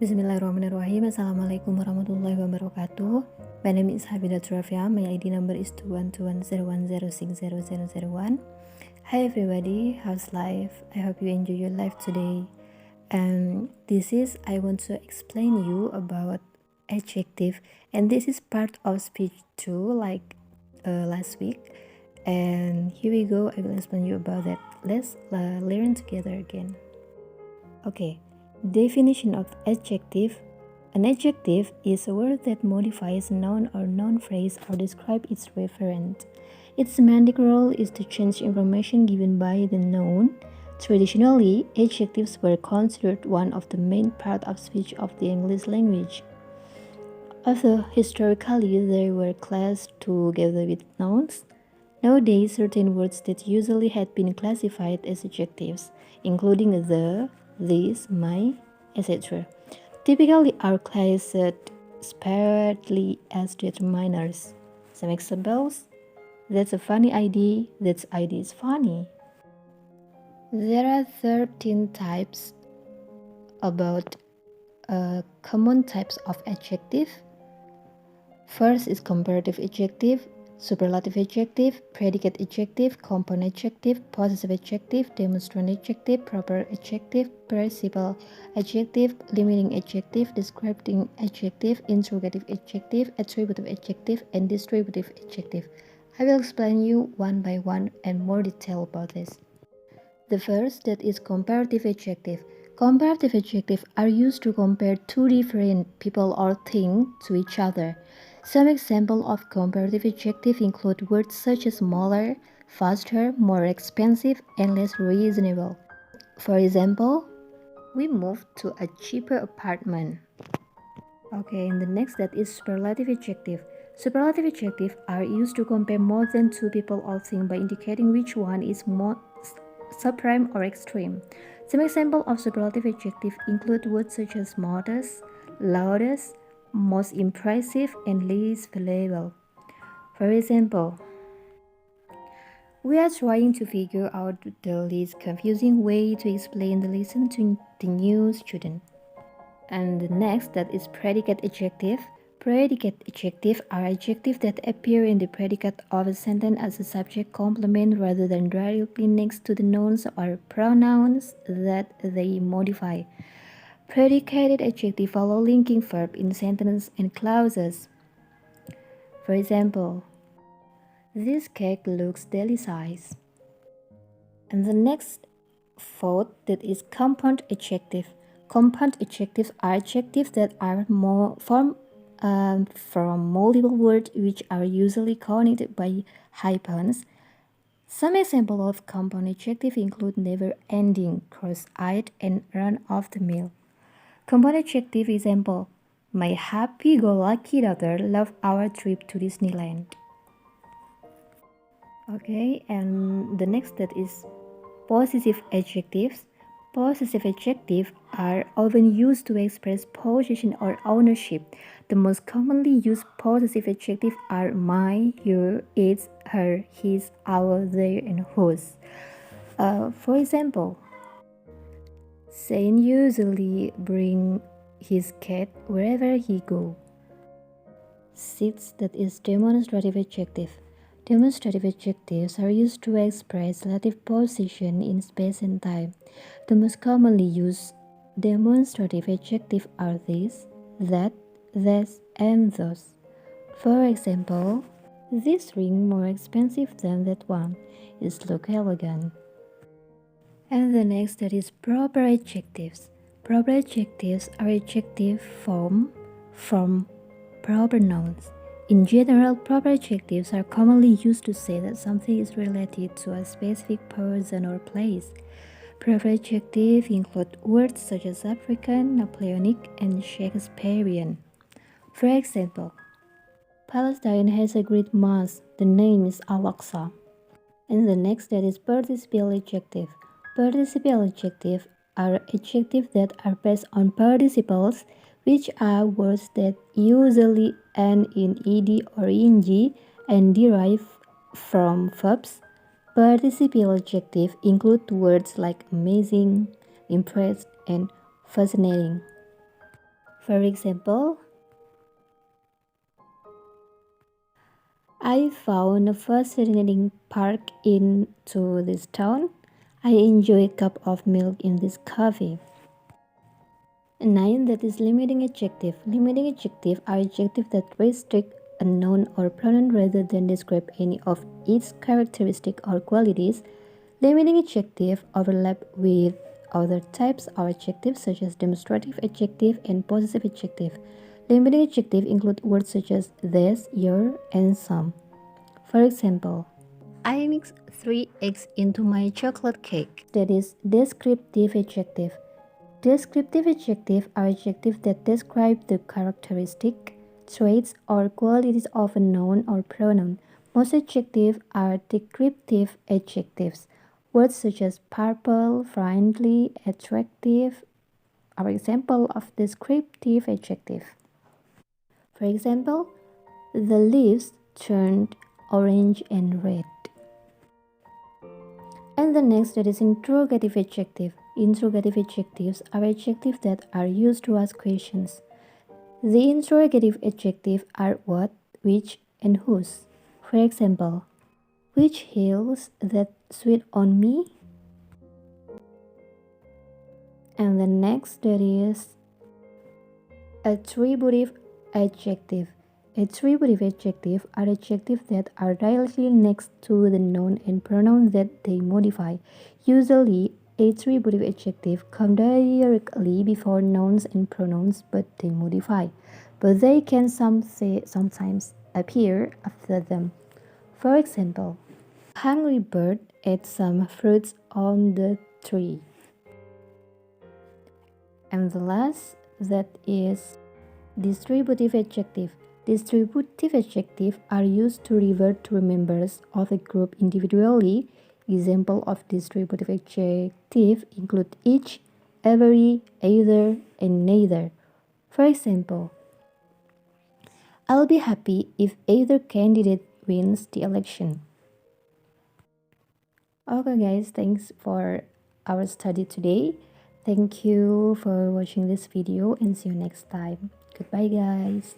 Bismillahirrahmanirrahim. Assalamualaikum warahmatullahi wabarakatuh. My name is Hafidatur Rafiah. My ID number is 2121010600001. Hi everybody, how's life? I hope you enjoy your life today. And I want to explain you about adjective, and this is part of speech 2 like last week. And here we go, I will explain you about that. Let's learn together again. Okay. Definition of adjective. An adjective is a word that modifies a noun or noun phrase or describes its referent. Its semantic role is to change information given by the noun. Traditionally, adjectives were considered one of the main parts of speech of the English language. Although historically they were classed together with nouns, nowadays certain words that usually had been classified as adjectives, including the, this, my, etc., typically are classed separately as determiners. Some examples: that's a funny idea, that idea is funny. There are 13 types about common types of adjective. First is comparative adjective, superlative adjective, predicate adjective, compound adjective, possessive adjective, demonstrative adjective, proper adjective, participle adjective, limiting adjective, descriptive adjective, interrogative adjective, attributive adjective, and distributive adjective. I will explain you one by one and more detail about this. The first, that is comparative adjective. Comparative adjectives are used to compare two different people or things to each other. Some examples of comparative adjectives include words such as smaller, faster, more expensive, and less reasonable. For example, we moved to a cheaper apartment. Okay, and the next, that is superlative adjective. Superlative adjectives are used to compare more than two people or things by indicating which one is more supreme or extreme. Some examples of superlative adjectives include words such as modest, loudest, most impressive, and least valuable. For example, we are trying to figure out the least confusing way to explain the lesson to the new student. And the next, that is predicate adjective. Predicate adjectives are adjectives that appear in the predicate of a sentence as a subject complement rather than directly next to the nouns or pronouns that they modify. Predicated adjectives follow linking verb in sentences and clauses. For example, this cake looks delicious. And the next fourth, that is compound adjective. Compound adjectives are adjectives that are formed from multiple words which are usually connected by hyphens. Some examples of compound adjectives include never-ending, cross-eyed, and run-of-the-mill. Compound adjective example: my happy-go-lucky daughter loved our trip to Disneyland. Okay, and the next, that is possessive adjectives. Possessive adjectives are often used to express possession or ownership. The most commonly used possessive adjectives are my, your, its, her, his, our, their, and whose. For example, Saint usually brings his cat wherever he goes. 6. That is demonstrative adjective. Demonstrative adjectives are used to express relative position in space and time. The most commonly used demonstrative adjectives are this, that, this, and those. For example, this ring more expensive than that one. It looks elegant. And the next, that is proper adjectives. Proper adjectives are adjectives formed from proper nouns. In general, proper adjectives are commonly used to say that something is related to a specific person or place. Proper adjectives include words such as African, Napoleonic, and Shakespearean. For example, Palestine has a great mosque. The name is Al-Aqsa. And the next, that is participle adjective. Participle adjectives are adjectives that are based on participles, which are words that usually end in ed or ing and derive from verbs. Participial adjectives include words like amazing, impressed, and fascinating. For example, I found a fascinating park into this town. I enjoy a cup of milk in this coffee. 9. That is limiting adjective. Limiting adjective are adjectives that restrict a noun or pronoun rather than describe any of its characteristics or qualities. Limiting adjective overlap with other types of adjectives such as demonstrative adjective and possessive adjective. Limiting adjective include words such as this, your, and some. For example, I mixed 3 eggs into my chocolate cake. That is descriptive adjective. Descriptive adjectives are adjectives that describe the characteristic, traits, or qualities of a noun or pronoun. Most adjectives are descriptive adjectives. Words such as purple, friendly, attractive are examples of descriptive adjectives. For example, the leaves turned orange and red. And the next, that is interrogative adjective. Interrogative adjectives are adjectives that are used to ask questions. The interrogative adjectives are what, which, and whose. For example, which heals that sweet on me? And the next, that is attributive adjective. Attributive adjectives are adjectives that are directly next to the noun and pronoun that they modify. Usually, attributive adjectives come directly before nouns and pronouns, but they modify. But they can sometimes appear after them. For example, a hungry bird ate some fruits on the tree. And the last, that is distributive adjective. Distributive adjectives are used to refer to members of a group individually. Examples of distributive adjectives include each, every, either, and neither. For example, I'll be happy if either candidate wins the election. Okay, guys, thanks for our study today. Thank you for watching this video and see you next time. Goodbye, guys.